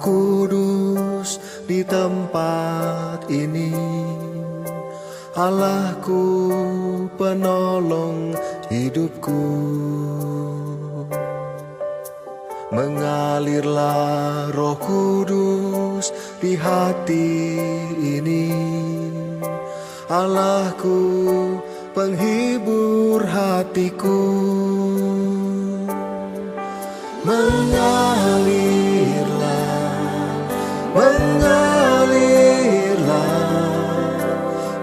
Kudus di tempat ini. Allahku, penolong hidupku. Mengalirlah Roh Kudus di hati ini. Allahku, penghibur hatiku. Mengalirlah,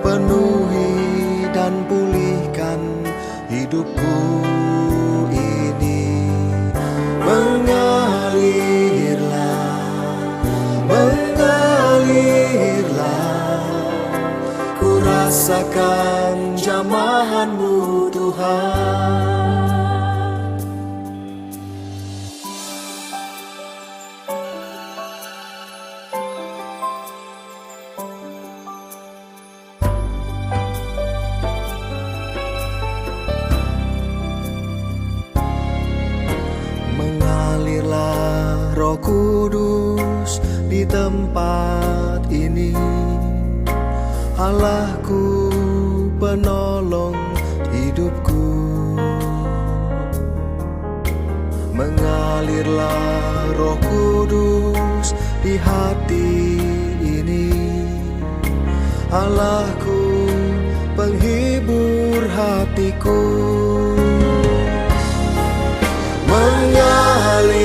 penuhi dan pulihkan hidupku ini. Mengalirlah, ku rasakan jamahan-Mu Tuhan. Mengalirlah Roh Kudus di tempat ini. Allahku, penolong hidupku. Mengalirlah Roh Kudus di hati ini. Allahku, penghibur hatiku. Mengalirlah,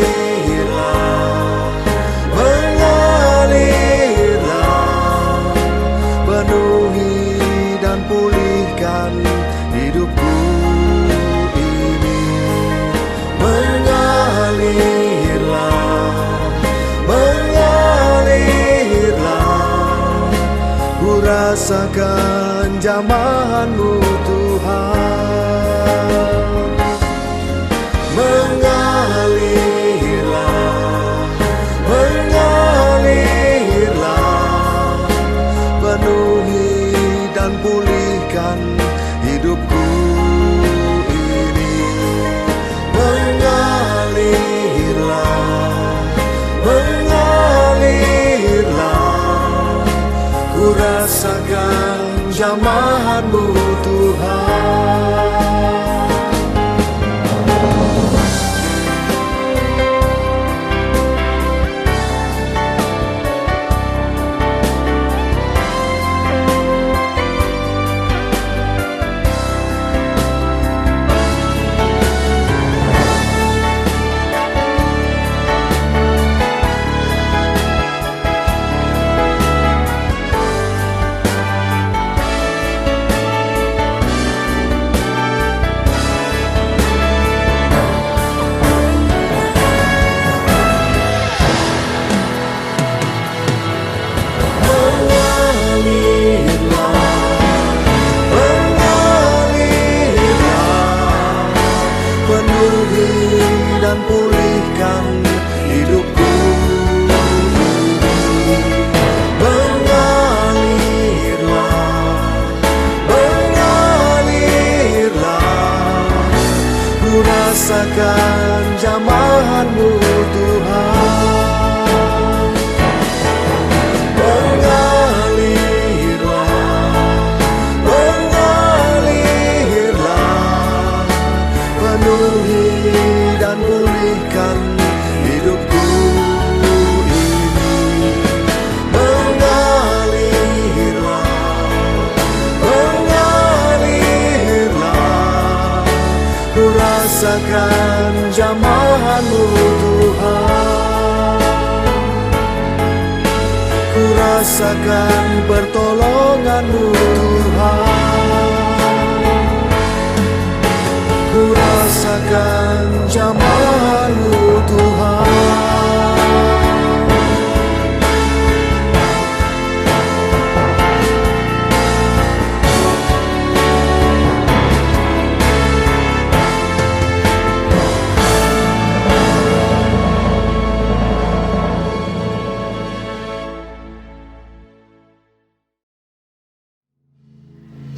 penuhi dan pulihkan hidupku ini. Mengalirlah, ku rasakan jamahan-Mu Tuhan. Mengalirlah, penuhi dan pulihkan hidupku ini. Mengalirlah, ku rasakan jamahan-Mu Tuhan. Dan pulihkan hidupku. Mengalirlah, ku rasakan jamahan-Mu Tuhan. Mengalirlah, penuhi dan pulihkan hidupku ini. Mengalirlah, ku rasakan jamahan-Mu Tuhan. Ku rasakan pertolongan-Mu Tuhan. Ku rasakan jamahan-Mu Tuhan.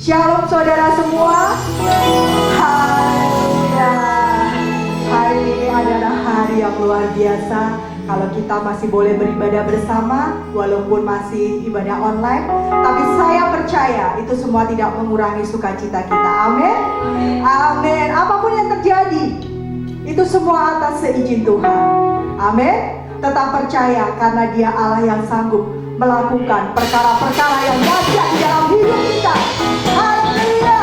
Shalom saudara semua. Haleluya. Hari ini adalah hari yang luar biasa kalau kita masih boleh beribadah bersama walaupun masih ibadah online, tapi saya percaya itu semua tidak mengurangi sukacita kita. Amin. Amin. Apapun yang terjadi, itu semua atas seizin Tuhan. Amin. Tetap percaya karena Dia Allah yang sanggup melakukan perkara-perkara yang dahsyat di dalam hidup kita. Haleluya.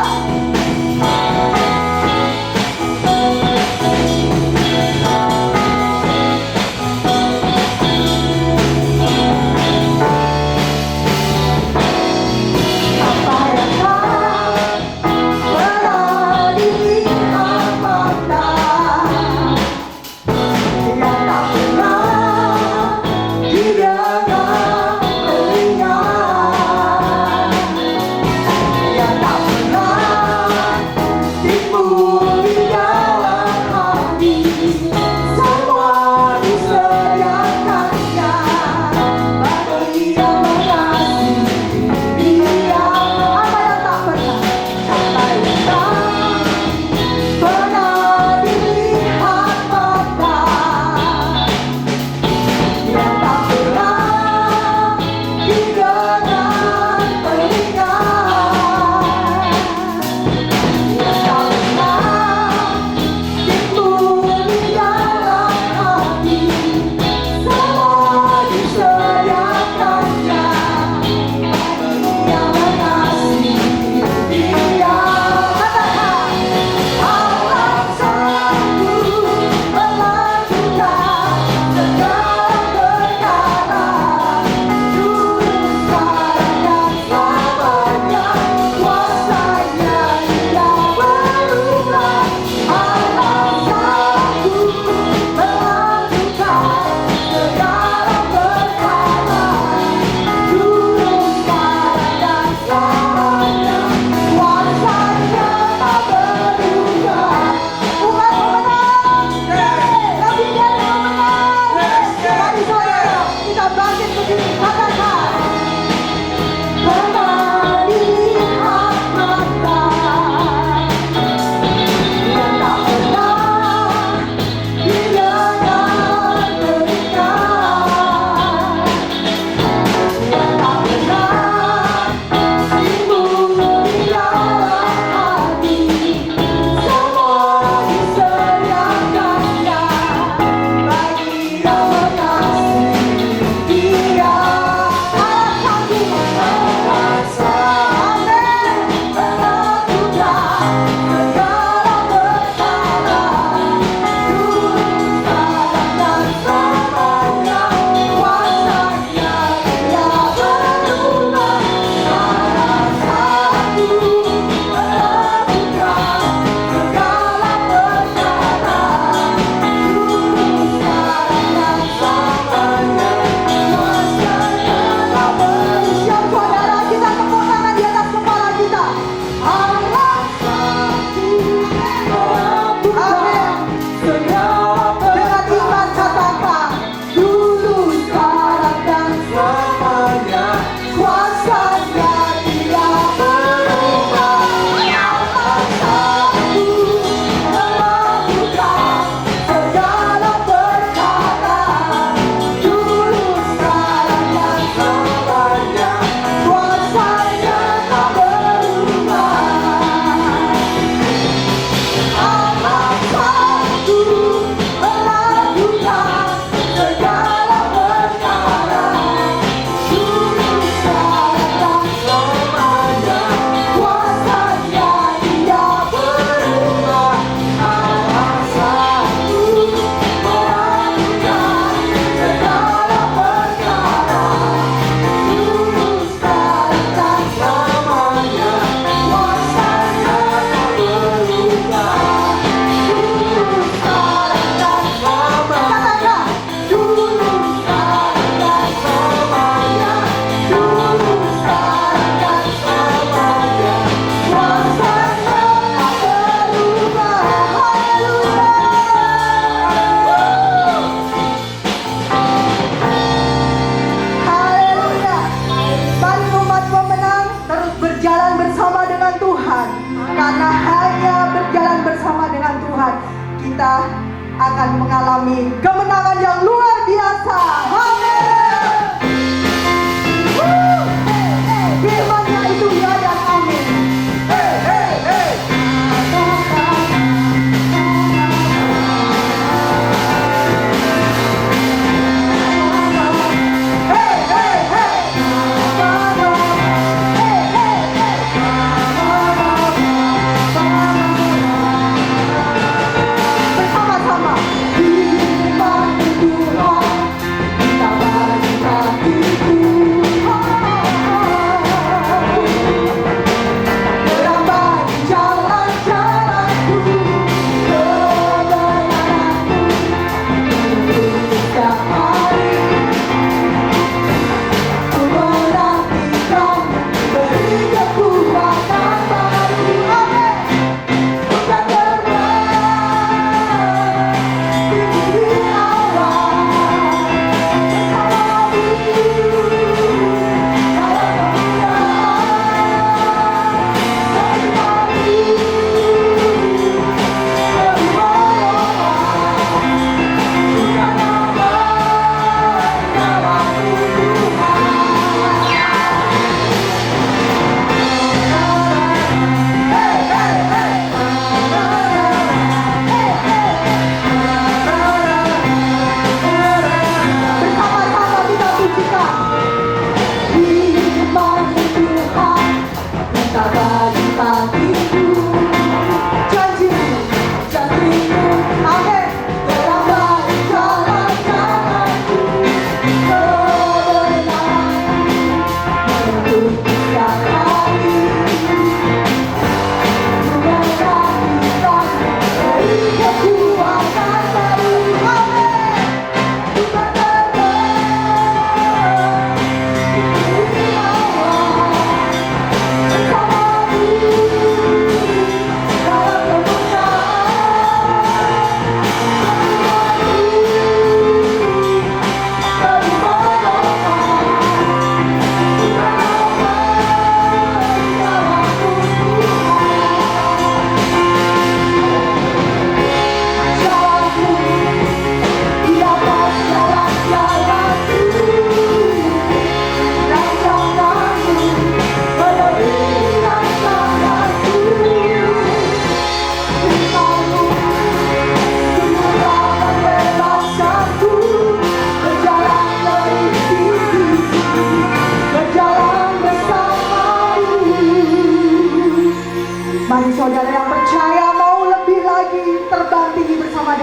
kita akan mengalami kemenangan yang luar biasa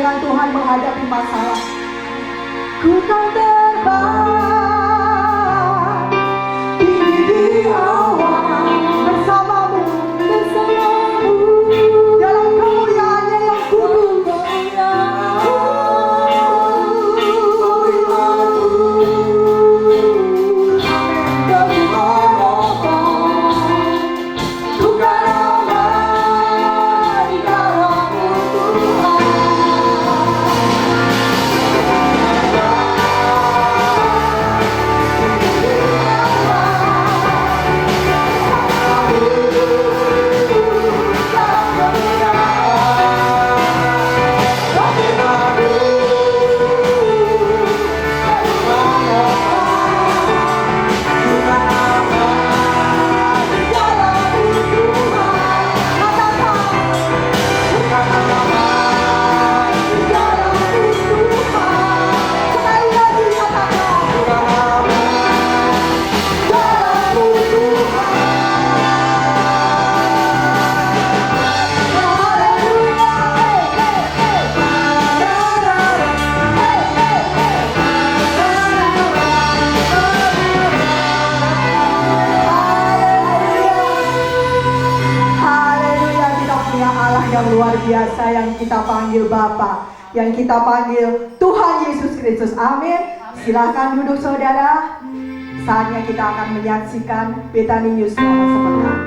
dengan Tuhan menghadapi masalah. Ku kan terbang tinggi di awan bersamamu, dalam kemuliaan-Nya yang kudus. Yang luar biasa, yang kita panggil Bapa, yang kita panggil Tuhan Yesus Kristus. Amin. Silahkan duduk saudara. Saatnya kita akan menyaksikan Bethany News selama sepekan.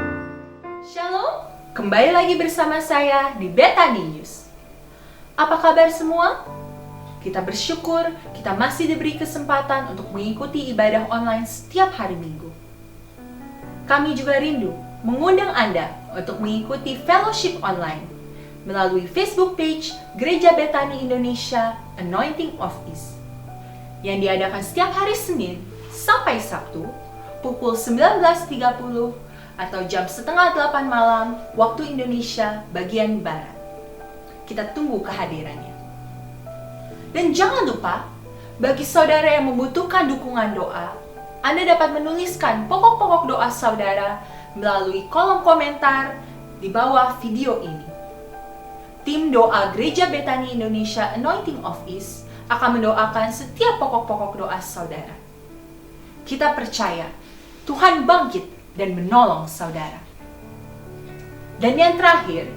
Shalom, kembali lagi bersama saya di Bethany News. Apa kabar semua? Kita bersyukur kita masih diberi kesempatan untuk mengikuti ibadah online setiap hari Minggu. Kami juga rindu mengundang Anda untuk mengikuti fellowship online melalui Facebook page Gereja Bethany Indonesia Anointing Office yang diadakan setiap hari Senin sampai Sabtu pukul 19.30 atau jam setengah 8 malam waktu Indonesia bagian Barat. Kita tunggu kehadirannya. Dan jangan lupa, bagi saudara yang membutuhkan dukungan doa, Anda dapat menuliskan pokok-pokok doa saudara melalui kolom komentar di bawah video ini. Tim doa Gereja Bethany Indonesia Anointing Office akan mendoakan setiap pokok-pokok doa saudara. Kita percaya Tuhan bangkit dan menolong saudara. Dan yang terakhir,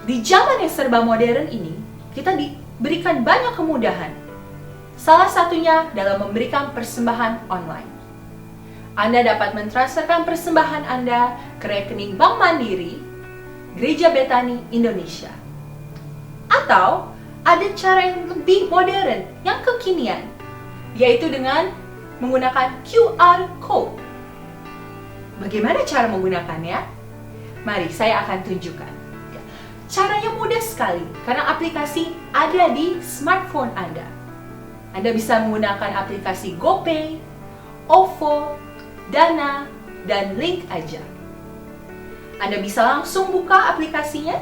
di zaman yang serba modern ini, kita diberikan banyak kemudahan. Salah satunya dalam memberikan persembahan online. Anda dapat mentransferkan persembahan Anda ke rekening Bank Mandiri, Gereja Bethany Indonesia. Atau ada cara yang lebih modern, yang kekinian, yaitu dengan menggunakan QR Code. Bagaimana cara menggunakannya? Mari saya akan tunjukkan. Caranya mudah sekali, karena aplikasi ada di smartphone Anda. Anda bisa menggunakan aplikasi GoPay, OVO, Dana, dan Link aja. Anda bisa langsung buka aplikasinya,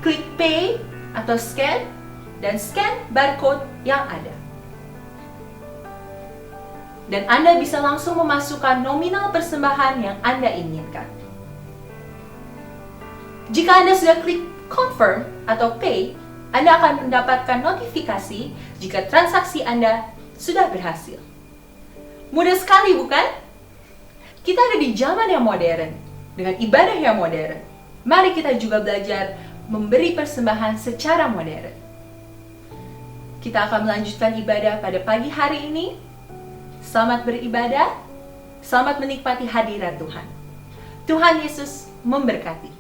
klik Pay atau Scan, dan scan barcode yang ada. Dan Anda bisa langsung memasukkan nominal persembahan yang Anda inginkan. Jika Anda sudah klik Confirm atau Pay, Anda akan mendapatkan notifikasi jika transaksi Anda sudah berhasil. Mudah sekali, bukan? Kita ada di zaman yang modern, dengan ibadah yang modern. Mari kita juga belajar memberi persembahan secara modern. Kita akan melanjutkan ibadah pada pagi hari ini. Selamat beribadah, selamat menikmati hadirat Tuhan. Tuhan Yesus memberkati.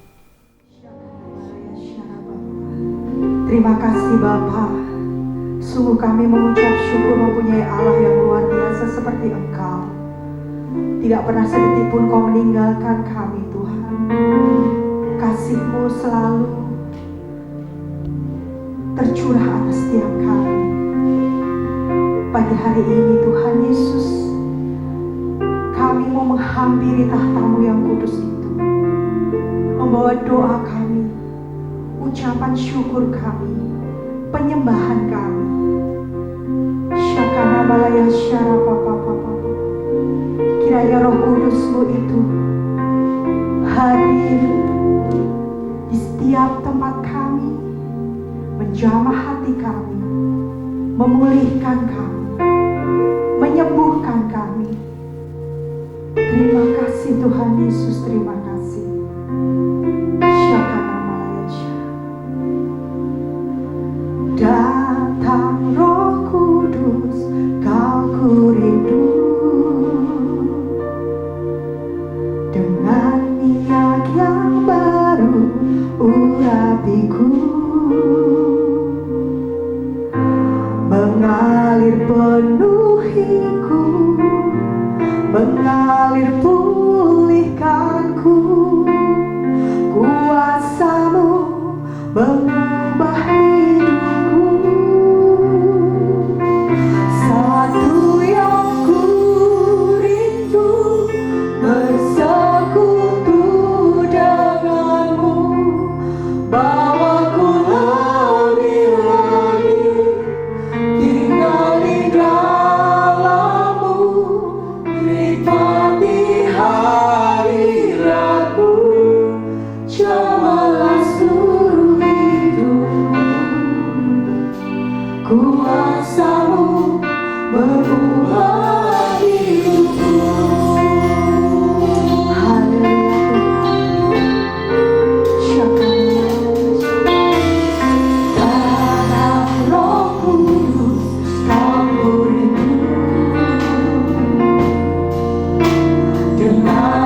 Terima kasih Bapa. Sungguh kami mengucap syukur mempunyai Allah yang luar biasa seperti Engkau. Tidak pernah sedetik pun Kau meninggalkan kami Tuhan. Kasih-Mu selalu tercurah atas setiap kami. Pagi hari ini Tuhan Yesus, kami mau menghampiri tahta-Mu yang kudus itu, membawa doa kami, ucapan syukur kami, penyembahan kami. Syakana balaya syara papa. Kiranya Roh Kudus-Mu itu hadir di setiap tempat kami, menjamah hati kami, memulihkan kami, menyembuhkan kami. Terima kasih Tuhan Yesus, terima kasih. Syakanamayasya. Datang Roh Kudus, Kau ku rindu, dengan minyak yang baru urapiku, mengalir penuhiku, mengalir pulihkanku. Kuasa-Mu mengubah hidupku. Satu yang ku rindu, bersekutu denganmu, bawaku lebih lagi tinggal di dalam-Mu, nikmati hadirat-Mu, jamalah seluruh hidupku. Kuasa-Mu mengubah hidupku. Haleluya. Datang Roh Kudus, Kau rindu, dengan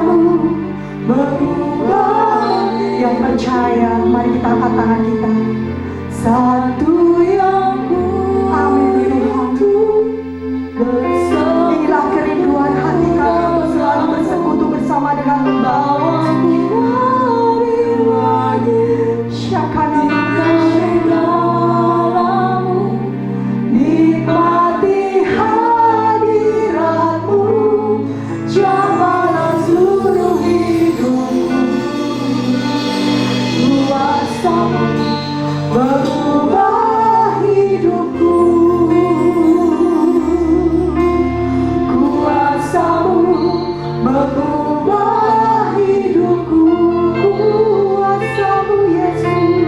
kuasamu mengubah. Yang percaya, mari kita angkat tangan kita. Satu yang ku, amin Tuhan. Inilah kerinduan hati kami untuk selalu bersekutu bersama dengan Engkau. Nikmati hadiratmu, jamalah seluruh hidupku. Kuasamu mengubah hidupku. Kuasamu mengubah hidupku. Kuasamu Yesus,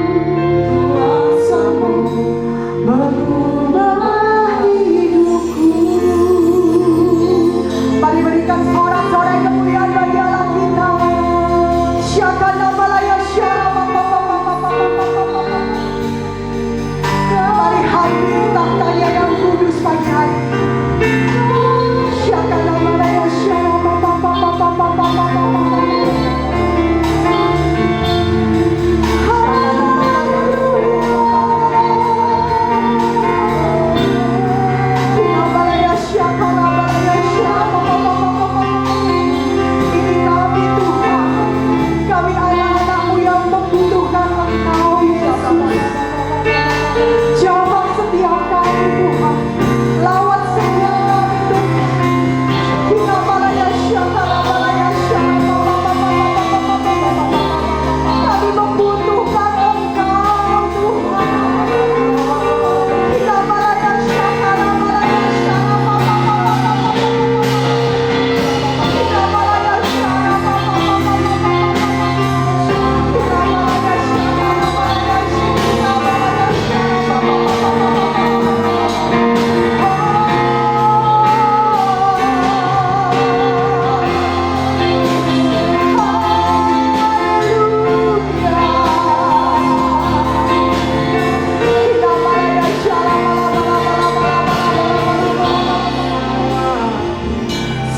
kuasamu mengubah hidupku. Mari berikan sorak-sorai kemuliaan bagi Allah kita. Syakana malaya syara. Mari hadir tahtanya yang kudus pagi hari. Syakana malaya syara. Ini kami Tuhan, kami anak-anak-Mu yang membutuhkan Engkau Yesus. Jawab setiap kami Tuhan, lawat setiap kami Tuhan. Kita malaya syakara malaya syakara. Kami membutuhkan Engkau Tuhan. Kita malaya syakara malaya syakara. Kita malaya syakara. Kita malaya syakara malaya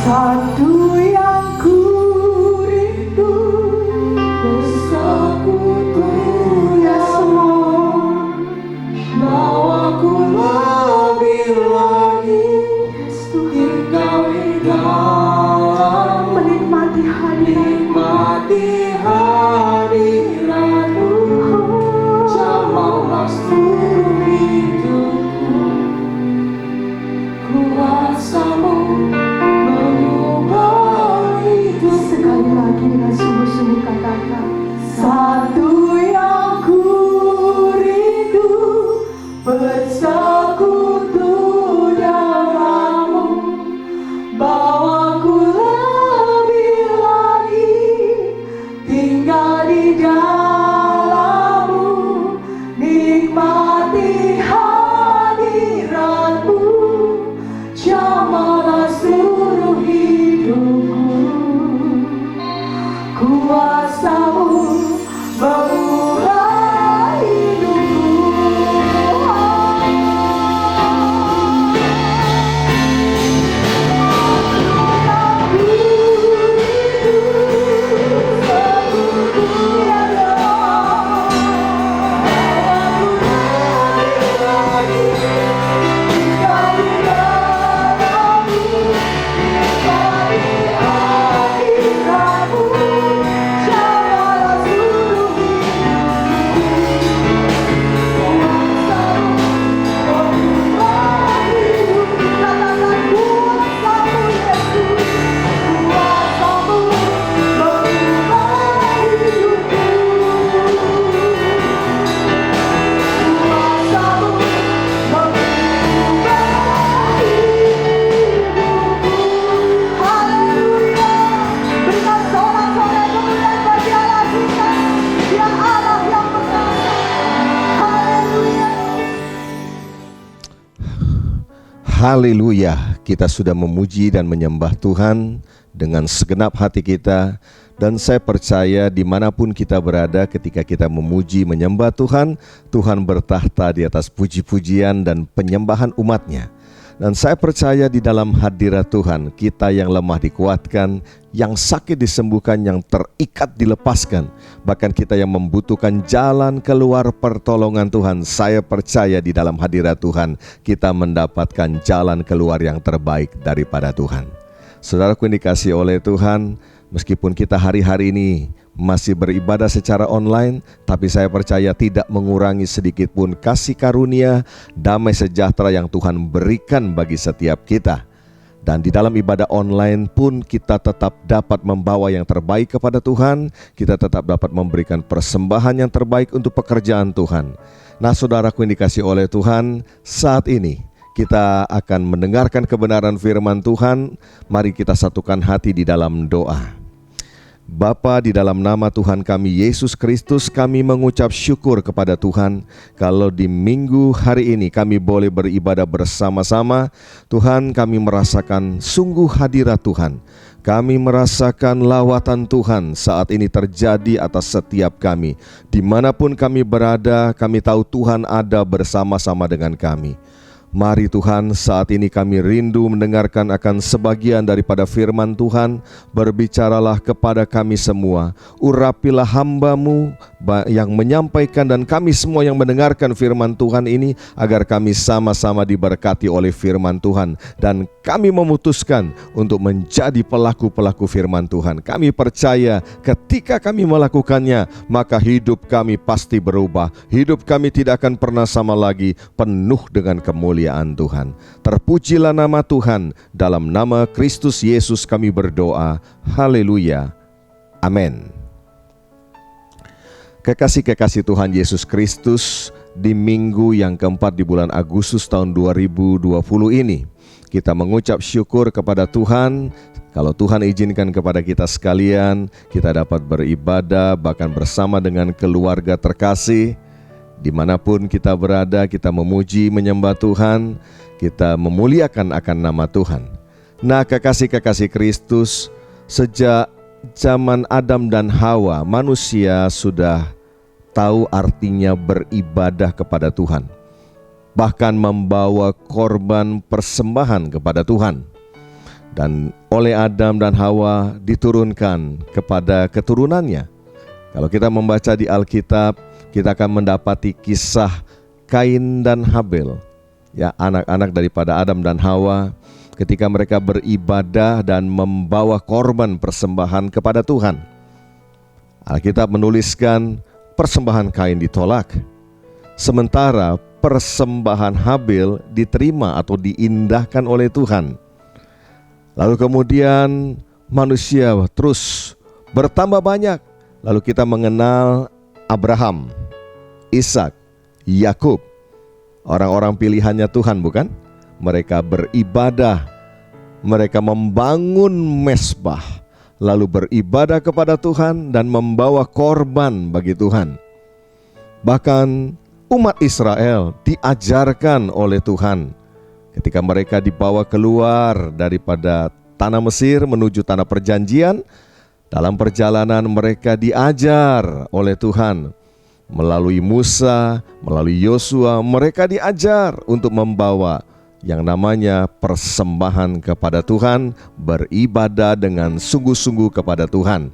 satu yang ku rindu bersekutu Yesus, bawaku lebih lagi tinggal di dalam, menikmati hadiratmu, jamalah seluruh hidupku. Kuasamu mengubah hidup. Sekali lagi dengan sungguh-sungguh katakan, satu yang ku rindu bersekutu denganmu, bawaku lebih lagi tinggal di dalammu, nikmati hadiratmu, jamalah seluruh hidupku. Kuasamu mengubah hidupku. Haleluya, kita sudah memuji dan menyembah Tuhan dengan segenap hati kita. Dan saya percaya dimanapun kita berada ketika kita memuji menyembah Tuhan, Tuhan bertahta di atas puji-pujian dan penyembahan umatnya. Dan saya percaya di dalam hadirat Tuhan, kita yang lemah dikuatkan, yang sakit disembuhkan, yang terikat dilepaskan. Bahkan kita yang membutuhkan jalan keluar pertolongan Tuhan, saya percaya di dalam hadirat Tuhan, kita mendapatkan jalan keluar yang terbaik daripada Tuhan. Saudaraku yang dikasihi oleh Tuhan, meskipun kita hari-hari ini masih beribadah secara online, tapi saya percaya tidak mengurangi sedikit pun kasih karunia, damai sejahtera yang Tuhan berikan bagi setiap kita. Dan di dalam ibadah online pun kita tetap dapat membawa yang terbaik kepada Tuhan, kita tetap dapat memberikan persembahan yang terbaik untuk pekerjaan Tuhan. Nah, saudaraku yang dikasihi oleh Tuhan, saat ini kita akan mendengarkan kebenaran firman Tuhan. Mari kita satukan hati di dalam doa. Bapa, di dalam nama Tuhan kami Yesus Kristus, kami mengucap syukur kepada Tuhan kalau di minggu hari ini kami boleh beribadah bersama-sama. Tuhan, kami merasakan sungguh hadirat Tuhan. Kami merasakan lawatan Tuhan saat ini terjadi atas setiap kami. Dimanapun kami berada, kami tahu Tuhan ada bersama-sama dengan kami. Mari Tuhan, saat ini kami rindu mendengarkan akan sebagian daripada firman Tuhan. Berbicaralah kepada kami semua. Urapilah hamba-Mu yang menyampaikan dan kami semua yang mendengarkan firman Tuhan ini, agar kami sama-sama diberkati oleh firman Tuhan. Dan kami memutuskan untuk menjadi pelaku-pelaku firman Tuhan. Kami percaya ketika kami melakukannya, maka hidup kami pasti berubah. Hidup kami tidak akan pernah sama lagi, penuh dengan kemuliaan Tuhan. Terpujilah nama Tuhan. Dalam nama Kristus Yesus kami berdoa. Haleluya. Amin. Kekasih-kekasih Tuhan Yesus Kristus, di minggu yang keempat di bulan Agustus tahun 2020 ini, kita mengucap syukur kepada Tuhan. Kalau Tuhan izinkan kepada kita sekalian, kita dapat beribadah bahkan bersama dengan keluarga terkasih. Dimanapun kita berada, kita memuji, menyembah Tuhan, kita memuliakan akan nama Tuhan. Nah, kekasih-kekasih Kristus, sejak zaman Adam dan Hawa, manusia sudah tahu artinya beribadah kepada Tuhan, bahkan membawa korban persembahan kepada Tuhan. Dan oleh Adam dan Hawa diturunkan kepada keturunannya. Kalau kita membaca di Alkitab, kita akan mendapati kisah Kain dan Habel, ya, anak-anak daripada Adam dan Hawa, ketika mereka beribadah dan membawa korban persembahan kepada Tuhan. Alkitab menuliskan persembahan Kain ditolak, sementara persembahan Habel diterima atau diindahkan oleh Tuhan. Lalu kemudian manusia terus bertambah banyak. Lalu kita mengenal Abraham, Ishak, Yakub, orang-orang pilihannya Tuhan, bukan? Mereka beribadah, mereka membangun mezbah, lalu beribadah kepada Tuhan dan membawa korban bagi Tuhan. Bahkan umat Israel diajarkan oleh Tuhan ketika mereka dibawa keluar daripada tanah Mesir menuju tanah perjanjian. Dalam perjalanan mereka diajar oleh Tuhan melalui Musa, melalui Yosua, mereka diajar untuk membawa yang namanya persembahan kepada Tuhan, beribadah dengan sungguh-sungguh kepada Tuhan.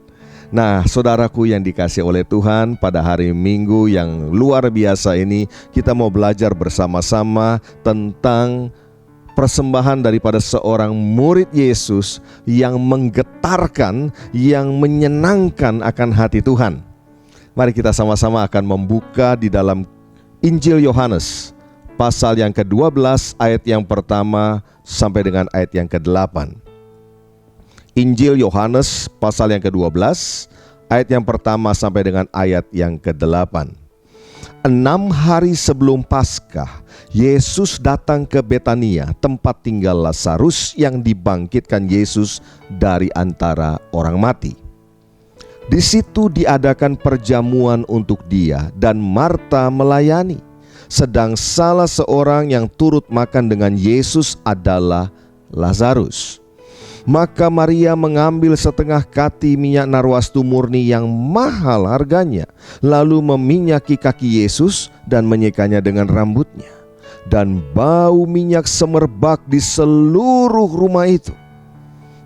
Nah, saudaraku yang dikasihi oleh Tuhan, pada hari Minggu yang luar biasa ini, kita mau belajar bersama-sama tentang persembahan daripada seorang murid Yesus yang menggetarkan, yang menyenangkan akan hati Tuhan. Mari kita sama-sama akan membuka di dalam Injil Yohanes pasal yang ke-12 ayat yang pertama sampai dengan ayat yang ke-8. Injil Yohanes pasal yang ke-12 ayat yang pertama sampai dengan ayat yang ke-8. 6 hari sebelum Paskah, Yesus datang ke Betania, tempat tinggal Lazarus yang dibangkitkan Yesus dari antara orang mati. Di situ diadakan perjamuan untuk dia dan Marta melayani. Sedang salah seorang yang turut makan dengan Yesus adalah Lazarus. Maka Maria mengambil setengah kati minyak narwastu murni yang mahal harganya, lalu meminyaki kaki Yesus dan menyekanya dengan rambutnya. dan bau minyak semerbak di seluruh rumah itu.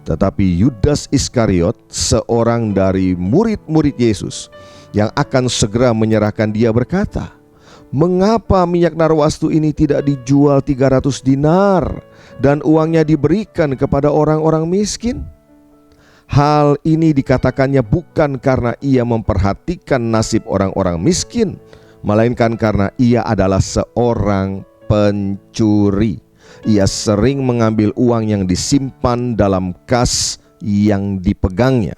Tetapi Yudas Iskariot, seorang dari murid-murid Yesus yang akan segera menyerahkan dia, berkata, "Mengapa minyak narwastu ini tidak dijual 300 dinar dan uangnya diberikan kepada orang-orang miskin?" Hal ini dikatakannya bukan karena ia memperhatikan nasib orang-orang miskin, melainkan karena ia adalah seorang pencuri. Ia sering mengambil uang yang disimpan dalam kas yang dipegangnya.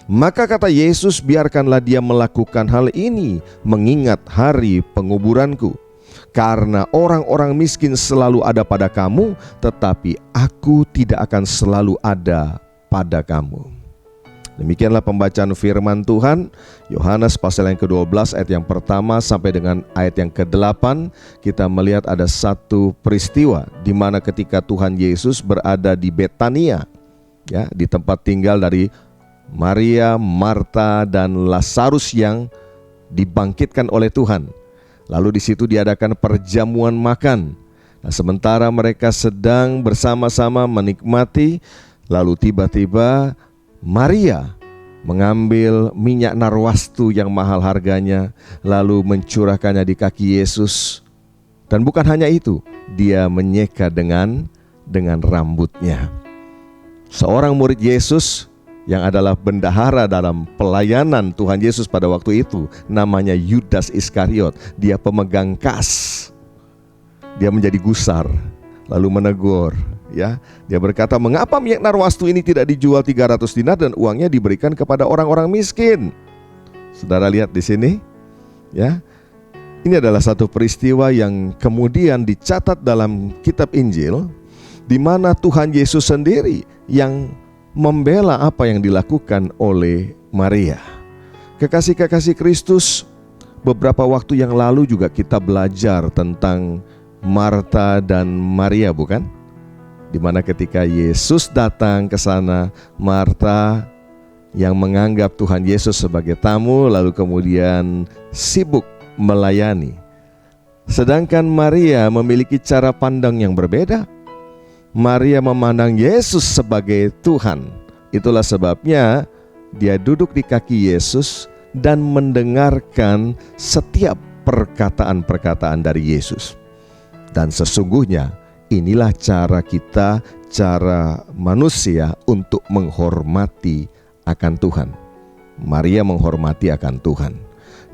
Maka kata Yesus, "Biarkanlah dia melakukan hal ini, mengingat hari penguburanku. Karena orang-orang miskin selalu ada pada kamu, tetapi aku tidak akan selalu ada pada kamu." Demikianlah pembacaan firman Tuhan. Yohanes pasal yang ke-12 ayat yang pertama sampai dengan ayat yang ke-8. Kita melihat ada satu peristiwa di mana ketika Tuhan Yesus berada di Betania, ya, di tempat tinggal dari Maria, Marta, dan Lazarus yang dibangkitkan oleh Tuhan. Lalu di situ diadakan perjamuan makan. Nah, sementara mereka sedang bersama-sama menikmati, lalu tiba-tiba Maria mengambil minyak narwastu yang mahal harganya, lalu mencurahkannya di kaki Yesus. Dan bukan hanya itu, dia menyeka dengan rambutnya. Seorang murid Yesus yang adalah bendahara dalam pelayanan Tuhan Yesus pada waktu itu, namanya Yudas Iskariot. Dia pemegang kas. Dia menjadi gusar, lalu menegur. Ya, dia berkata, "Mengapa minyak narwastu ini tidak dijual 300 dinar dan uangnya diberikan kepada orang-orang miskin?" Saudara lihat di sini, ya. Ini adalah satu peristiwa yang kemudian dicatat dalam kitab Injil, di mana Tuhan Yesus sendiri yang membela apa yang dilakukan oleh Maria. Kekasih-kekasih Kristus, beberapa waktu yang lalu juga kita belajar tentang Marta dan Maria, bukan? Di mana ketika Yesus datang ke sana, Marta yang menganggap Tuhan Yesus sebagai tamu, lalu kemudian sibuk melayani. Sedangkan Maria memiliki cara pandang yang berbeda. Maria memandang Yesus sebagai Tuhan. Itulah sebabnya dia duduk di kaki Yesus dan mendengarkan setiap perkataan-perkataan dari Yesus. Dan sesungguhnya inilah cara kita, cara manusia untuk menghormati akan Tuhan. Maria menghormati akan Tuhan.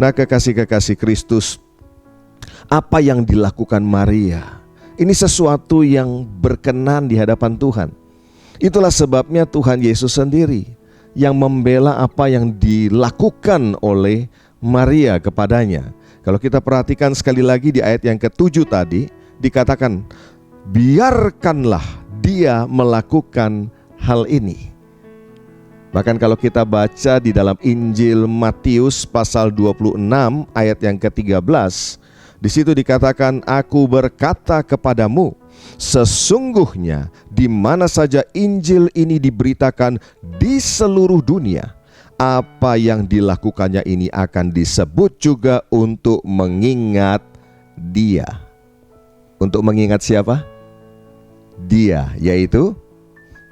Nah, kekasih-kekasih Kristus, apa yang dilakukan Maria, ini sesuatu yang berkenan di hadapan Tuhan. Itulah sebabnya Tuhan Yesus sendiri yang membela apa yang dilakukan oleh Maria kepadanya. Kalau kita perhatikan sekali lagi di ayat yang ke-7 tadi, dikatakan, "Biarkanlah dia melakukan hal ini." Bahkan kalau kita baca di dalam Injil Matius pasal 26 ayat yang ke-13, di situ dikatakan, "Aku berkata kepadamu, sesungguhnya di mana saja Injil ini diberitakan di seluruh dunia, apa yang dilakukannya ini akan disebut juga untuk mengingat dia." Untuk mengingat siapa? Dia, yaitu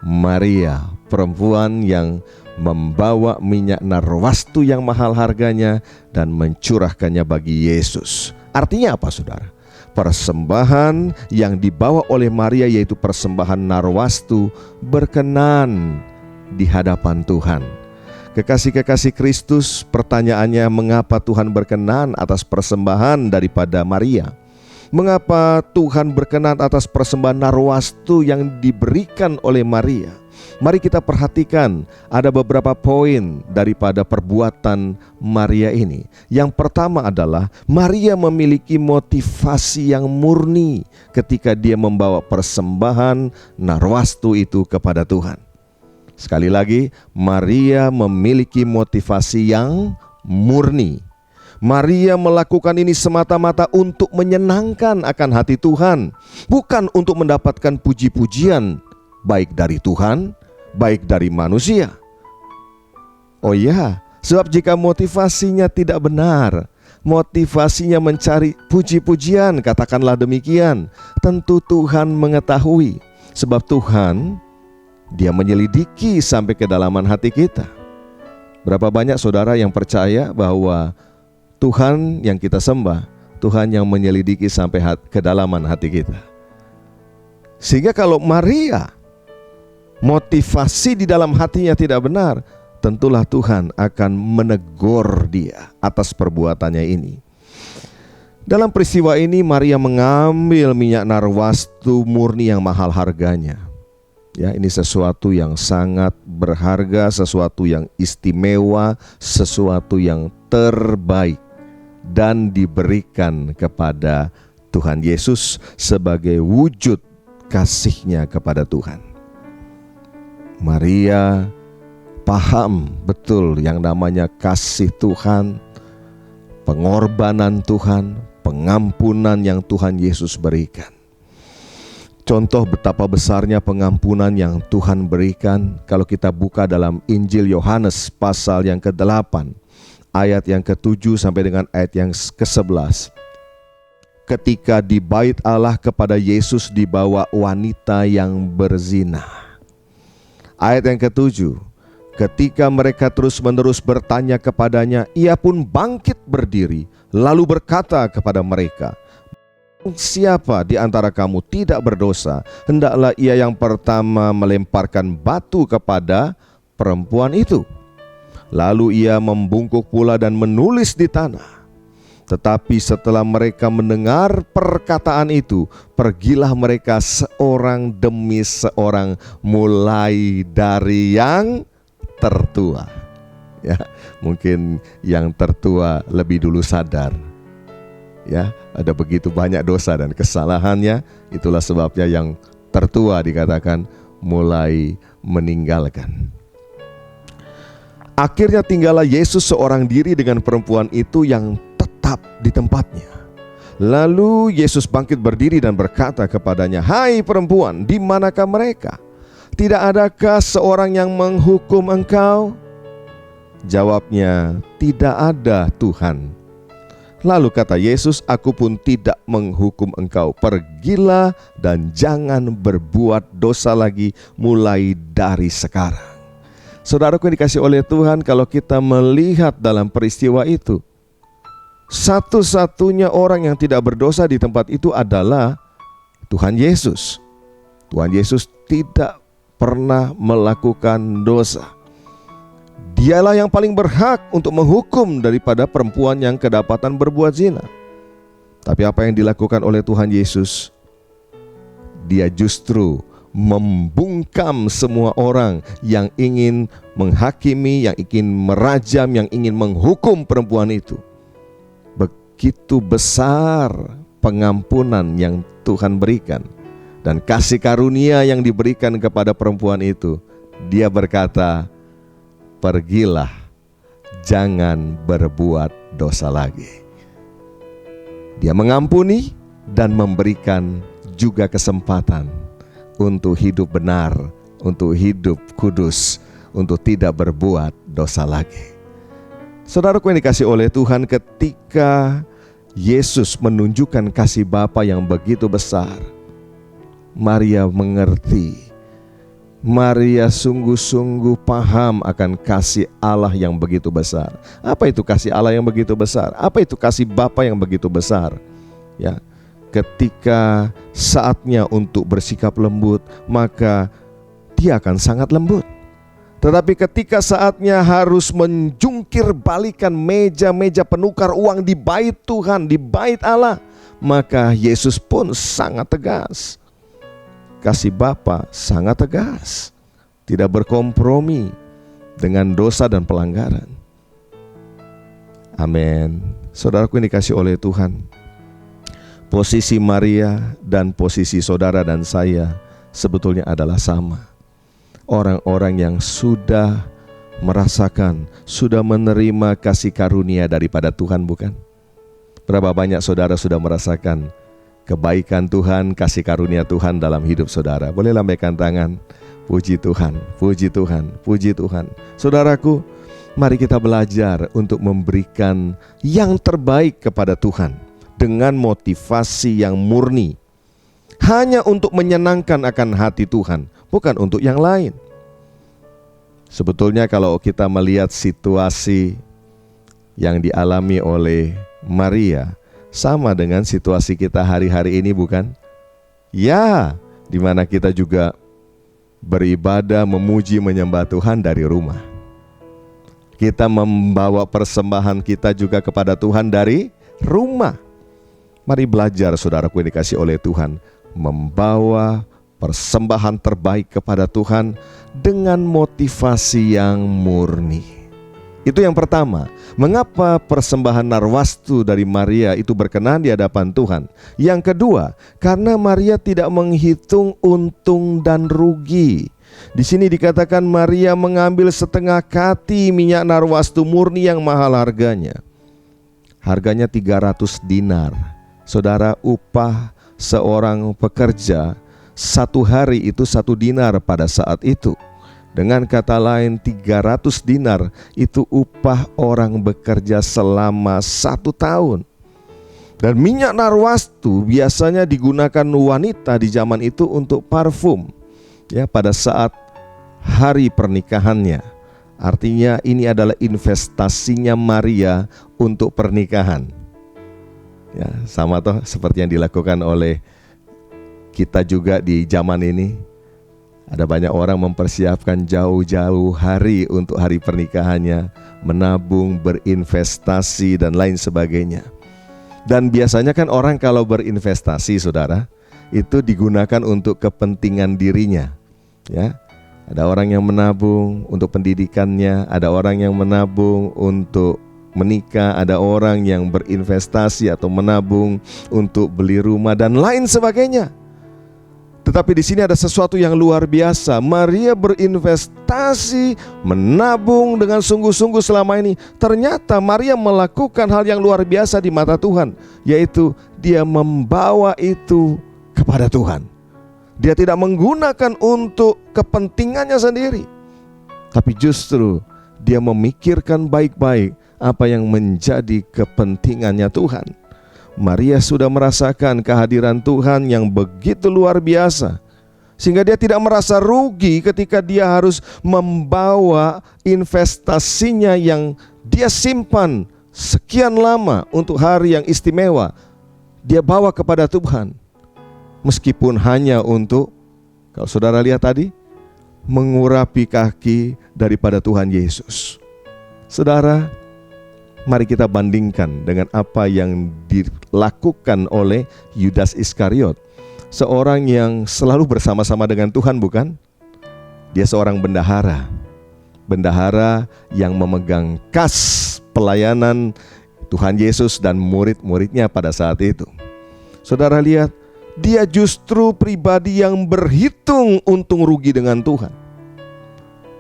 Maria, perempuan yang membawa minyak narwastu yang mahal harganya dan mencurahkannya bagi Yesus. Artinya apa, saudara? Persembahan yang dibawa oleh Maria, yaitu persembahan narwastu, berkenan di hadapan Tuhan. Kekasih-kekasih Kristus, pertanyaannya, mengapa Tuhan berkenan atas persembahan daripada Maria? Mengapa Tuhan berkenan atas persembahan narwastu yang diberikan oleh Maria? Mari kita perhatikan, ada beberapa poin daripada perbuatan Maria ini. Yang pertama adalah Maria memiliki motivasi yang murni ketika dia membawa persembahan narwastu itu kepada Tuhan. Sekali lagi, Maria memiliki motivasi yang murni. Maria melakukan ini semata-mata untuk menyenangkan akan hati Tuhan, bukan untuk mendapatkan puji-pujian, baik dari Tuhan, baik dari manusia. Oh ya, sebab jika motivasinya tidak benar, motivasinya mencari puji-pujian, katakanlah demikian. Tentu Tuhan mengetahui, sebab Tuhan, Dia menyelidiki sampai kedalaman hati kita. Berapa banyak saudara yang percaya bahwa Tuhan yang kita sembah, Tuhan yang menyelidiki sampai kedalaman hati kita. Sehingga kalau Maria motivasi di dalam hatinya tidak benar, tentulah Tuhan akan menegur dia atas perbuatannya ini. Dalam peristiwa ini Maria mengambil minyak narwastu murni yang mahal harganya. Ya, ini sesuatu yang sangat berharga, sesuatu yang istimewa, sesuatu yang terbaik, dan diberikan kepada Tuhan Yesus sebagai wujud kasih-Nya kepada Tuhan. Maria paham betul yang namanya kasih Tuhan, pengorbanan Tuhan, pengampunan yang Tuhan Yesus berikan. Contoh betapa besarnya pengampunan yang Tuhan berikan kalau kita buka dalam Injil Yohanes pasal yang ke-8, ayat yang ke-7 sampai dengan ayat yang ke-11. Ketika di bait Allah kepada Yesus dibawa wanita yang berzina. Ayat yang ke-7, ketika mereka terus-menerus bertanya kepadanya, ia pun bangkit berdiri, lalu berkata kepada mereka, siapa di antara kamu tidak berdosa, hendaklah ia yang pertama melemparkan batu kepada perempuan itu. Lalu ia membungkuk pula dan menulis di tanah. Tetapi setelah mereka mendengar perkataan itu, pergilah mereka seorang demi seorang, mulai dari yang tertua. Ya, mungkin yang tertua lebih dulu sadar. Ya, ada begitu banyak dosa dan kesalahannya, itulah sebabnya yang tertua dikatakan mulai meninggalkan. Akhirnya tinggallah Yesus seorang diri dengan perempuan itu yang tetap di tempatnya. Lalu Yesus bangkit berdiri dan berkata kepadanya, hai perempuan, di manakah mereka? Tidak adakah seorang yang menghukum engkau? Jawabnya, tidak ada Tuhan. Lalu kata Yesus, aku pun tidak menghukum engkau. Pergilah dan jangan berbuat dosa lagi mulai dari sekarang. Saudaraku yang dikasih oleh Tuhan, kalau kita melihat dalam peristiwa itu, satu-satunya orang yang tidak berdosa di tempat itu adalah Tuhan Yesus. Tuhan Yesus tidak pernah melakukan dosa. Dialah yang paling berhak untuk menghukum daripada perempuan yang kedapatan berbuat zina. Tapi apa yang dilakukan oleh Tuhan Yesus? Dia justru membungkam semua orang yang ingin menghakimi, yang ingin merajam, yang ingin menghukum perempuan itu. Begitu besar pengampunan yang Tuhan berikan dan kasih karunia yang diberikan kepada perempuan itu. Dia berkata, pergilah, jangan berbuat dosa lagi. Dia mengampuni dan memberikan juga kesempatan untuk hidup benar, untuk hidup kudus, untuk tidak berbuat dosa lagi. Saudaraku yang dikasih oleh Tuhan, ketika Yesus menunjukkan kasih Bapa yang begitu besar, Maria mengerti. Maria sungguh-sungguh paham akan kasih Allah yang begitu besar. Apa itu kasih Allah yang begitu besar? Apa itu kasih Bapa yang begitu besar? Ya, ketika saatnya untuk bersikap lembut, maka dia akan sangat lembut. Tetapi ketika saatnya harus menjungkir balikan meja-meja penukar uang di bait Tuhan, di bait Allah, maka Yesus pun sangat tegas. Kasih Bapa sangat tegas, tidak berkompromi dengan dosa dan pelanggaran. Amin. Saudaraku yang dikasih oleh Tuhan, posisi Maria dan posisi saudara dan saya sebetulnya adalah sama. Orang-orang yang sudah merasakan, sudah menerima kasih karunia daripada Tuhan, bukan? Berapa banyak saudara sudah merasakan kebaikan Tuhan, kasih karunia Tuhan dalam hidup saudara? Boleh lambaikan tangan. Puji Tuhan, puji Tuhan, puji Tuhan. Saudaraku, Mari kita belajar untuk memberikan yang terbaik kepada Tuhan dengan motivasi yang murni, hanya untuk menyenangkan akan hati Tuhan, bukan untuk yang lain. Sebetulnya kalau kita melihat situasi yang dialami oleh Maria, sama dengan situasi kita hari-hari ini, bukan? Ya, di mana kita juga beribadah, memuji, menyembah Tuhan dari rumah. Kita membawa persembahan kita juga kepada Tuhan dari rumah. Mari belajar, saudaraku yang dikasihi oleh Tuhan, membawa persembahan terbaik kepada Tuhan dengan motivasi yang murni. Itu yang pertama. Mengapa persembahan narwastu dari Maria itu berkenan di hadapan Tuhan? Yang kedua, karena Maria tidak menghitung untung dan rugi. Di sini dikatakan Maria mengambil setengah kati minyak narwastu murni yang mahal harganya. Harganya 300 dinar. Saudara, upah seorang pekerja satu hari itu 1 dinar pada saat itu. Dengan kata lain, 300 dinar itu upah orang bekerja selama 1 tahun. Dan minyak narwastu biasanya digunakan wanita di zaman itu untuk parfum, ya, pada saat hari pernikahannya. Artinya ini adalah investasinya Maria untuk pernikahan. Ya, sama toh seperti yang dilakukan oleh kita juga di zaman ini. Ada banyak orang mempersiapkan jauh-jauh hari untuk hari pernikahannya, menabung, berinvestasi, dan lain sebagainya. Dan biasanya kan orang kalau berinvestasi, saudara, itu digunakan untuk kepentingan dirinya. Ya, ada orang yang menabung untuk pendidikannya, ada orang yang menabung untuk menikah, ada orang yang berinvestasi atau menabung untuk beli rumah dan lain sebagainya. Tetapi di sini ada sesuatu yang luar biasa. Maria berinvestasi, menabung dengan sungguh-sungguh selama ini. Ternyata Maria melakukan hal yang luar biasa di mata Tuhan, yaitu dia membawa itu kepada Tuhan. Dia tidak menggunakan untuk kepentingannya sendiri, tapi justru dia memikirkan baik-baik apa yang menjadi kepentingannya Tuhan. Maria sudah merasakan kehadiran Tuhan yang begitu luar biasa, sehingga dia tidak merasa rugi ketika dia harus membawa investasinya yang dia simpan sekian lama untuk hari yang istimewa. Dia bawa kepada Tuhan, meskipun hanya untuk, kalau saudara lihat tadi, mengurapi kaki daripada Tuhan Yesus. Saudara, mari kita bandingkan dengan apa yang dilakukan oleh Yudas Iskariot, seorang yang selalu bersama-sama dengan Tuhan, bukan? Dia seorang bendahara yang memegang kas pelayanan Tuhan Yesus dan murid-muridnya pada saat itu. Saudara lihat, dia justru pribadi yang berhitung untung rugi dengan Tuhan.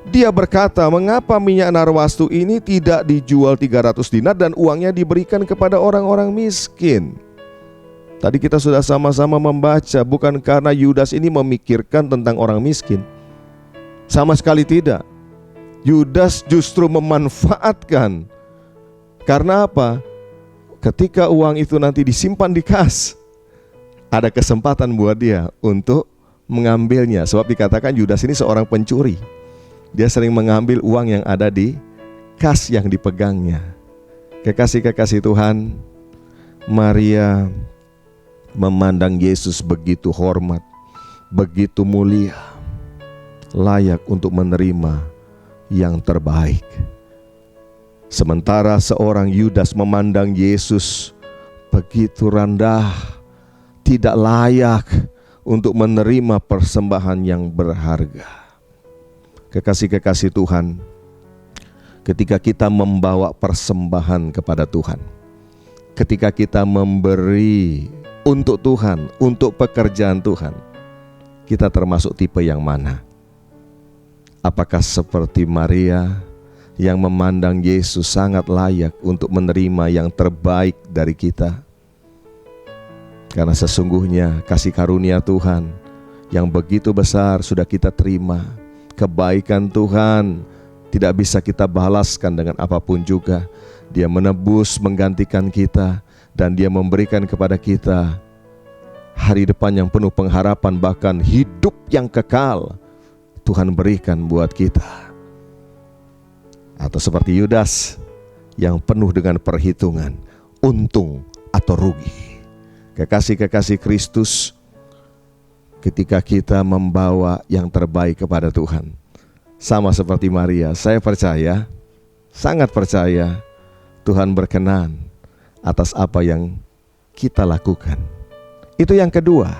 Dia berkata, mengapa minyak narwastu ini tidak dijual 300 dinar dan uangnya diberikan kepada orang-orang miskin? Tadi kita sudah sama-sama membaca, bukan karena Yudas ini memikirkan tentang orang miskin. Sama sekali tidak. Yudas justru memanfaatkan. Karena apa? Ketika uang itu nanti disimpan di kas, ada kesempatan buat dia untuk mengambilnya. Sebab dikatakan Yudas ini seorang pencuri. Dia sering mengambil uang yang ada di kas yang dipegangnya. Kekasih-kekasih Tuhan, Maria memandang Yesus begitu hormat, begitu mulia, layak untuk menerima yang terbaik. Sementara seorang Yudas memandang Yesus begitu rendah, tidak layak untuk menerima persembahan yang berharga. Kekasih-kekasih Tuhan, ketika kita membawa persembahan kepada Tuhan, ketika kita memberi untuk Tuhan, untuk pekerjaan Tuhan, kita termasuk tipe yang mana? Apakah seperti Maria yang memandang Yesus sangat layak untuk menerima yang terbaik dari kita? Karena sesungguhnya kasih karunia Tuhan yang begitu besar sudah kita terima. Kebaikan Tuhan tidak bisa kita balaskan dengan apapun juga. Dia menebus, menggantikan kita, dan Dia memberikan kepada kita hari depan yang penuh pengharapan, bahkan hidup yang kekal Tuhan berikan buat kita. Atau seperti Yudas yang penuh dengan perhitungan, untung atau rugi. Kekasih-kekasih Kristus, ketika kita membawa yang terbaik kepada Tuhan, sama seperti Maria, saya percaya, sangat percaya, Tuhan berkenan atas apa yang kita lakukan. Itu yang kedua.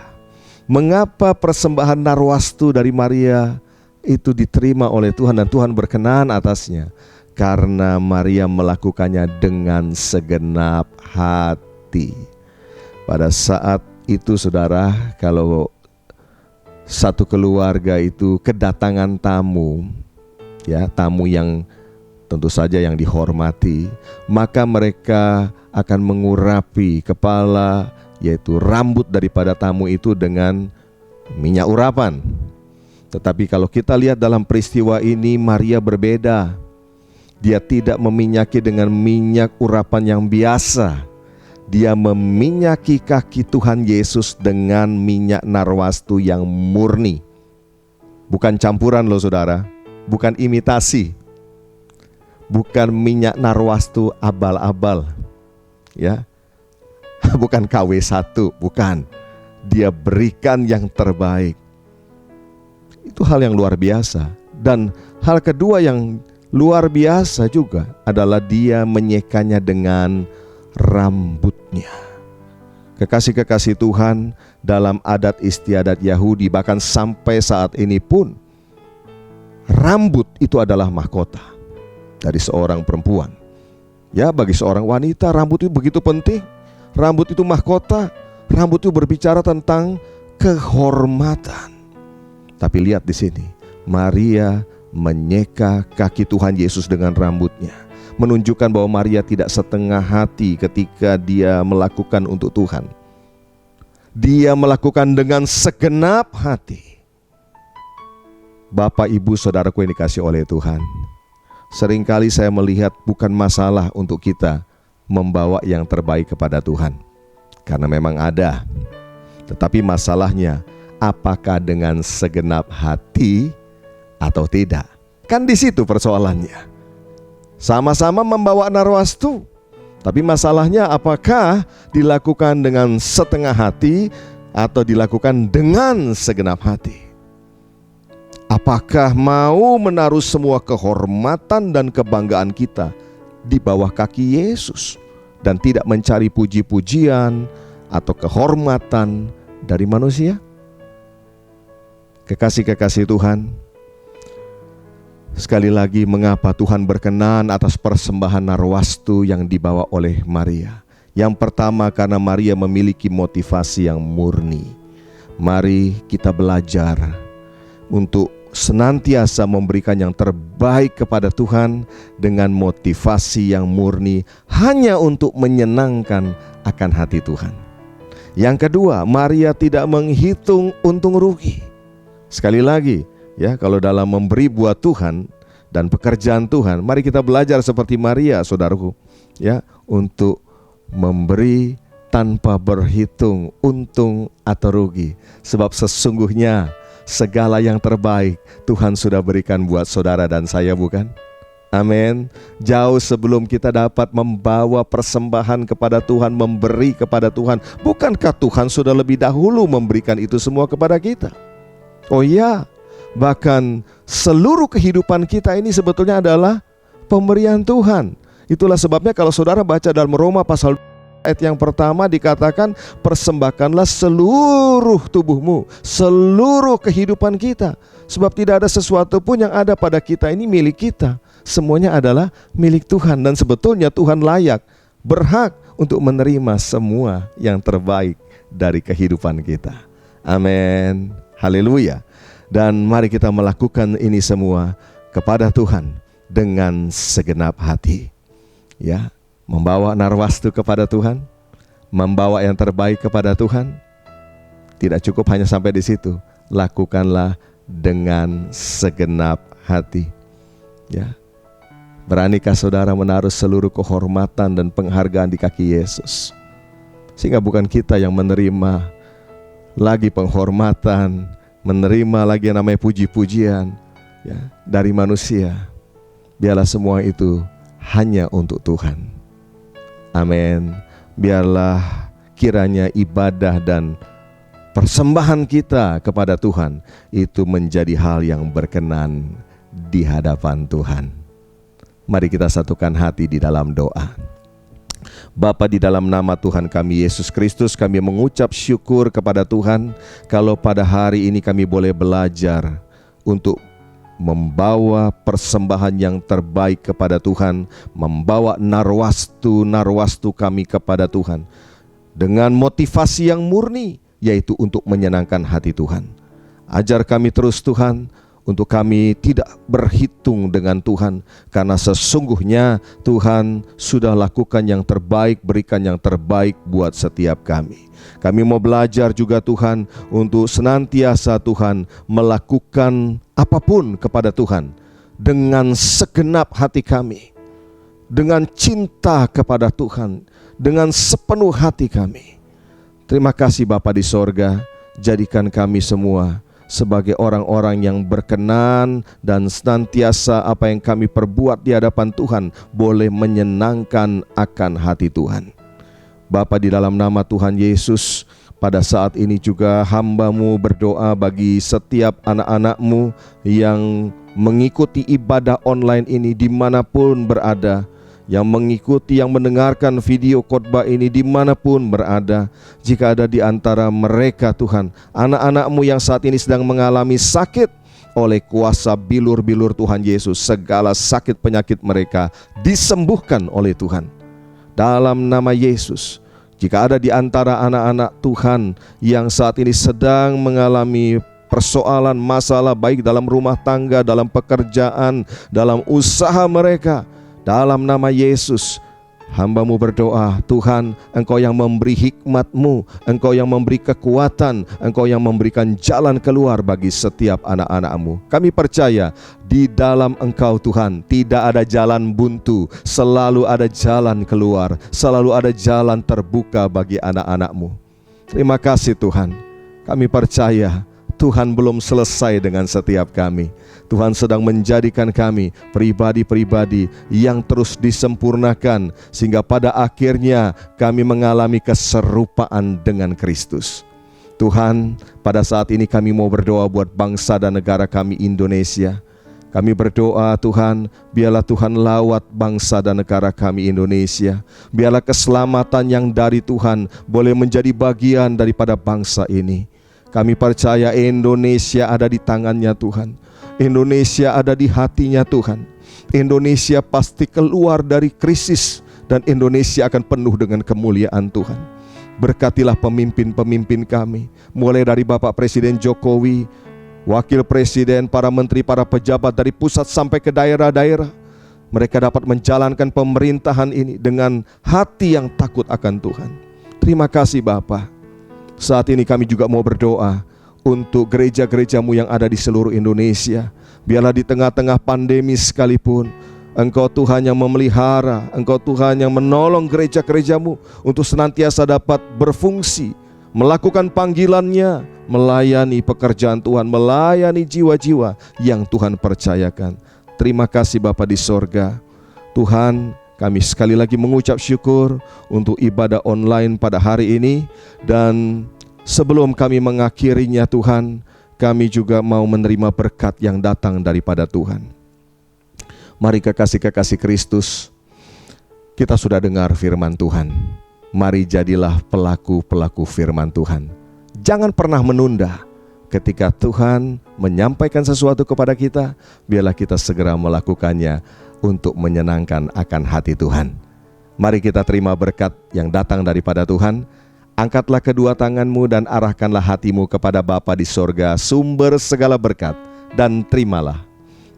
Mengapa persembahan narwastu dari Maria itu diterima oleh Tuhan dan Tuhan berkenan atasnya? Karena Maria melakukannya dengan segenap hati. Pada saat itu saudara, kalau satu keluarga itu kedatangan tamu, ya, tamu yang tentu saja yang dihormati, maka mereka akan mengurapi kepala, yaitu rambut daripada tamu itu dengan minyak urapan. Tetapi kalau kita lihat dalam peristiwa ini, Maria berbeda. Dia tidak meminyaki dengan minyak urapan yang biasa. Dia meminyaki kaki Tuhan Yesus dengan minyak narwastu yang murni. Bukan campuran loh saudara, bukan imitasi. Bukan minyak narwastu abal-abal, ya. Bukan KW1, bukan. Dia berikan yang terbaik. Itu hal yang luar biasa. Dan hal kedua yang luar biasa juga adalah Dia menyekanya dengan rambutnya. Kekasih-kekasih Tuhan, dalam adat istiadat Yahudi, bahkan sampai saat ini pun, rambut itu adalah mahkota dari seorang perempuan. Ya, bagi seorang wanita rambut itu begitu penting. Rambut itu mahkota. Rambut itu berbicara tentang kehormatan. Tapi lihat di sini, Maria menyeka kaki Tuhan Yesus dengan rambutnya, menunjukkan bahwa Maria tidak setengah hati ketika dia melakukan untuk Tuhan. Dia melakukan dengan segenap hati. Bapak, Ibu, Saudaraku yang dikasihi oleh Tuhan, seringkali saya melihat bukan masalah untuk kita membawa yang terbaik kepada Tuhan, karena memang ada. Tetapi masalahnya, apakah dengan segenap hati atau tidak? Kan di situ persoalannya. Sama-sama membawa narwastu, tapi masalahnya apakah dilakukan dengan setengah hati atau dilakukan dengan segenap hati? Apakah mau menaruh semua kehormatan dan kebanggaan kita di bawah kaki Yesus dan tidak mencari puji-pujian atau kehormatan dari manusia? Kekasih-kekasih Tuhan, sekali lagi, mengapa Tuhan berkenan atas persembahan narwastu yang dibawa oleh Maria? Yang pertama, karena Maria memiliki motivasi yang murni. Mari kita belajar untuk senantiasa memberikan yang terbaik kepada Tuhan dengan motivasi yang murni, hanya untuk menyenangkan akan hati Tuhan. Yang kedua, Maria tidak menghitung untung rugi. Sekali lagi, ya, kalau dalam memberi buat Tuhan dan pekerjaan Tuhan, mari kita belajar seperti Maria, saudaraku, ya, untuk memberi tanpa berhitung untung atau rugi. Sebab sesungguhnya segala yang terbaik Tuhan sudah berikan buat saudara dan saya, bukan? Amin. Jauh sebelum kita dapat membawa persembahan kepada Tuhan, memberi kepada Tuhan, bukankah Tuhan sudah lebih dahulu memberikan itu semua kepada kita? Oh iya, bahkan seluruh kehidupan kita ini sebetulnya adalah pemberian Tuhan. Itulah sebabnya kalau saudara baca dalam Roma pasal ayat yang pertama dikatakan, persembahkanlah seluruh tubuhmu, seluruh kehidupan kita. Sebab tidak ada sesuatu pun yang ada pada kita ini milik kita. Semuanya adalah milik Tuhan. Dan sebetulnya Tuhan layak, berhak untuk menerima semua yang terbaik dari kehidupan kita. Amin. Haleluya. Dan mari kita melakukan ini semua kepada Tuhan dengan segenap hati. Ya, membawa narwastu kepada Tuhan, membawa yang terbaik kepada Tuhan. Tidak cukup hanya sampai di situ, lakukanlah dengan segenap hati. Ya, Beranikah saudara menaruh seluruh kehormatan dan penghargaan di kaki Yesus? Sehingga bukan kita yang menerima lagi penghormatan, menerima lagi yang namanya puji-pujian ya, dari manusia. Biarlah semua itu hanya untuk Tuhan. Amin. Biarlah kiranya ibadah dan persembahan kita kepada Tuhan itu menjadi hal yang berkenan di hadapan Tuhan. Mari kita satukan hati di dalam doa. Bapa, di dalam nama Tuhan kami Yesus Kristus, kami mengucap syukur kepada Tuhan kalau pada hari ini kami boleh belajar untuk membawa persembahan yang terbaik kepada Tuhan, membawa narwastu kami kepada Tuhan dengan motivasi yang murni, yaitu untuk menyenangkan hati Tuhan. Ajar kami terus Tuhan, untuk kami tidak berhitung dengan Tuhan, karena sesungguhnya Tuhan sudah lakukan yang terbaik, berikan yang terbaik buat setiap kami. Kami mau belajar juga Tuhan untuk senantiasa Tuhan melakukan apapun kepada Tuhan dengan segenap hati kami, dengan cinta kepada Tuhan, dengan sepenuh hati kami. Terima kasih Bapa di sorga, jadikan kami semua sebagai orang-orang yang berkenan dan senantiasa apa yang kami perbuat di hadapan Tuhan boleh menyenangkan akan hati Tuhan. Bapa, di dalam nama Tuhan Yesus, pada saat ini juga hamba-Mu berdoa bagi setiap anak-anak-Mu yang mengikuti ibadah online ini dimanapun berada, yang mengikuti, yang mendengarkan video khotbah ini dimanapun berada. Jika ada di antara mereka Tuhan, anak-anak-Mu yang saat ini sedang mengalami sakit, oleh kuasa bilur-bilur Tuhan Yesus, segala sakit penyakit mereka disembuhkan oleh Tuhan. Dalam nama Yesus, jika ada di antara anak-anak Tuhan yang saat ini sedang mengalami persoalan, masalah baik dalam rumah tangga, dalam pekerjaan, dalam usaha mereka, dalam nama Yesus, hamba-Mu berdoa, Tuhan, Engkau yang memberi hikmat-Mu, Engkau yang memberi kekuatan, Engkau yang memberikan jalan keluar bagi setiap anak-anak-Mu. Kami percaya di dalam Engkau Tuhan tidak ada jalan buntu, selalu ada jalan keluar, selalu ada jalan terbuka bagi anak-anak-Mu. Terima kasih Tuhan, kami percaya Tuhan belum selesai dengan setiap kami. Tuhan sedang menjadikan kami pribadi-pribadi yang terus disempurnakan, sehingga pada akhirnya kami mengalami keserupaan dengan Kristus. Tuhan, pada saat ini kami mau berdoa buat bangsa dan negara kami Indonesia. Kami berdoa Tuhan, biarlah Tuhan lawat bangsa dan negara kami Indonesia. Biarlah keselamatan yang dari Tuhan boleh menjadi bagian daripada bangsa ini. Kami percaya Indonesia ada di tangannya Tuhan. Indonesia ada di hatinya Tuhan. Indonesia pasti keluar dari krisis, dan Indonesia akan penuh dengan kemuliaan Tuhan. Berkatilah pemimpin-pemimpin kami, mulai dari Bapak Presiden Jokowi, Wakil Presiden, para menteri, para pejabat dari pusat sampai ke daerah-daerah. Mereka dapat menjalankan pemerintahan ini dengan hati yang takut akan Tuhan. Terima kasih Bapak. Saat ini kami juga mau berdoa untuk gereja-gereja-Mu yang ada di seluruh Indonesia. Biarlah di tengah-tengah pandemi sekalipun, Engkau Tuhan yang memelihara, Engkau Tuhan yang menolong gereja-gereja-Mu untuk senantiasa dapat berfungsi, melakukan panggilannya, melayani pekerjaan Tuhan, melayani jiwa-jiwa yang Tuhan percayakan. Terima kasih Bapa di sorga. Tuhan, kami sekali lagi mengucap syukur untuk ibadah online pada hari ini. Dan sebelum kami mengakhirinya Tuhan, kami juga mau menerima berkat yang datang daripada Tuhan. Mari kekasih-kekasih Kristus, kita sudah dengar firman Tuhan. Mari jadilah pelaku-pelaku firman Tuhan. Jangan pernah menunda. Ketika Tuhan menyampaikan sesuatu kepada kita, biarlah kita segera melakukannya untuk menyenangkan akan hati Tuhan. Mari kita terima berkat yang datang daripada Tuhan. Angkatlah kedua tanganmu dan arahkanlah hatimu kepada Bapa di sorga, sumber segala berkat, dan terimalah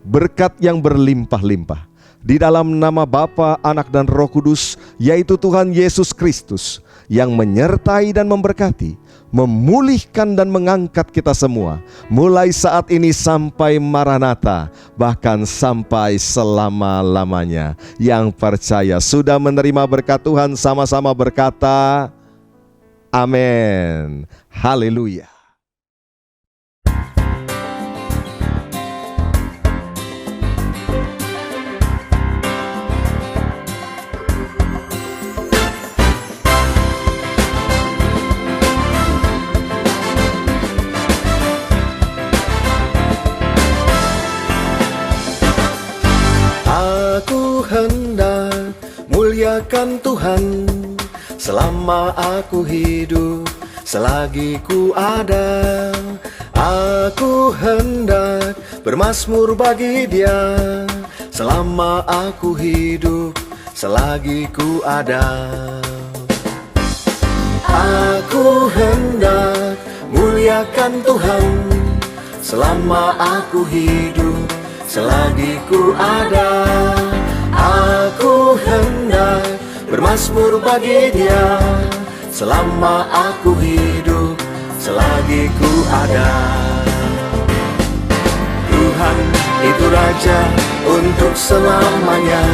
berkat yang berlimpah-limpah di dalam nama Bapa, Anak, dan Roh Kudus, yaitu Tuhan Yesus Kristus, yang menyertai dan memberkati, memulihkan dan mengangkat kita semua, mulai saat ini sampai Maranatha, bahkan sampai selama-lamanya. Yang percaya sudah menerima berkat Tuhan, sama-sama berkata, amin. Haleluya. Aku hendak muliakan Tuhan selama aku hidup, selagi ku ada. Aku hendak bermazmur bagi Dia selama aku hidup, selagi ku ada. Aku hendak muliakan Tuhan selama aku hidup, selagi ku ada. Aku hendak bermazmur bagi Dia selama aku hidup, selagi ku ada. Tuhan itu Raja untuk selamanya.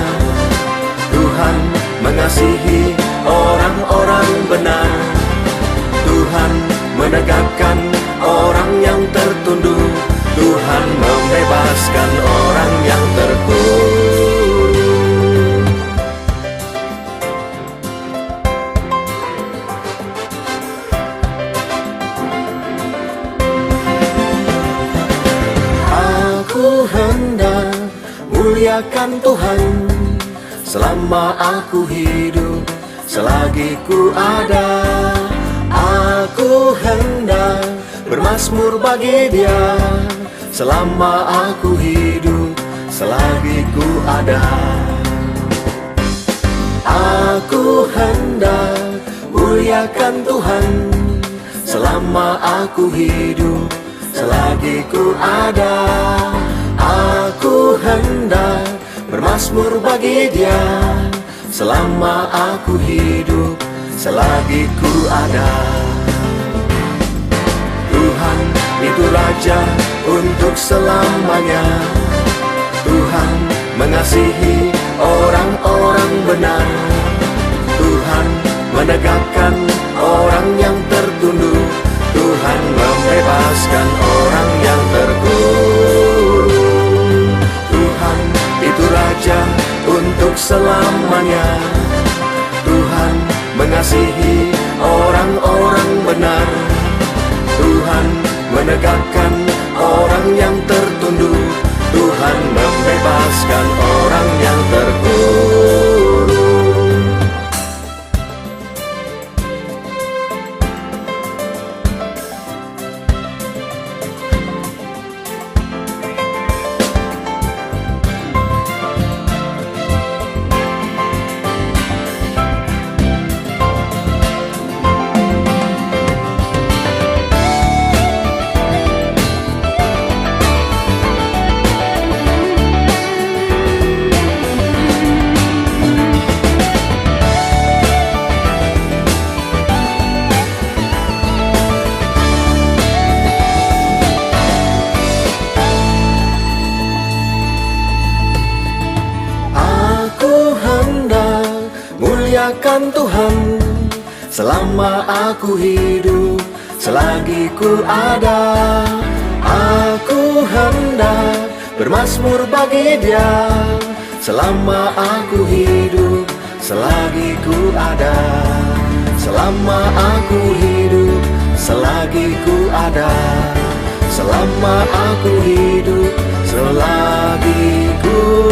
Tuhan mengasihi orang-orang benar. Tuhan menegakkan orang yang tertunduk. Tuhan membebaskan orang yang terkurung. Aku hendak muliakan Tuhan selama aku hidup, selagi ku ada. Aku hendak bermazmur bagi Dia selama aku hidup, selagi ku ada. Aku hendak muliakan Tuhan selama aku hidup, selagi ku ada. Aku hendak bermazmur bagi Dia selama aku hidup, selagi ku ada. Tuhan itu Raja untuk selamanya. Tuhan mengasihi orang-orang benar. Tuhan menegakkan orang yang tertunduk. Tuhan membebaskan orang yang terkurung. Tuhan itu Raja untuk selamanya. Tuhan mengasihi orang-orang benar. Tuhan menegakkan orang yang tertunduk. Tuhan membebaskan orang yang terkurung. Muliakan Tuhan selama aku hidup, selagi ku ada. Aku hendak bermazmur bagi Dia selama aku hidup, selagi ku ada. Selama aku hidup, selagi ku ada. Selama aku hidup, selagi ku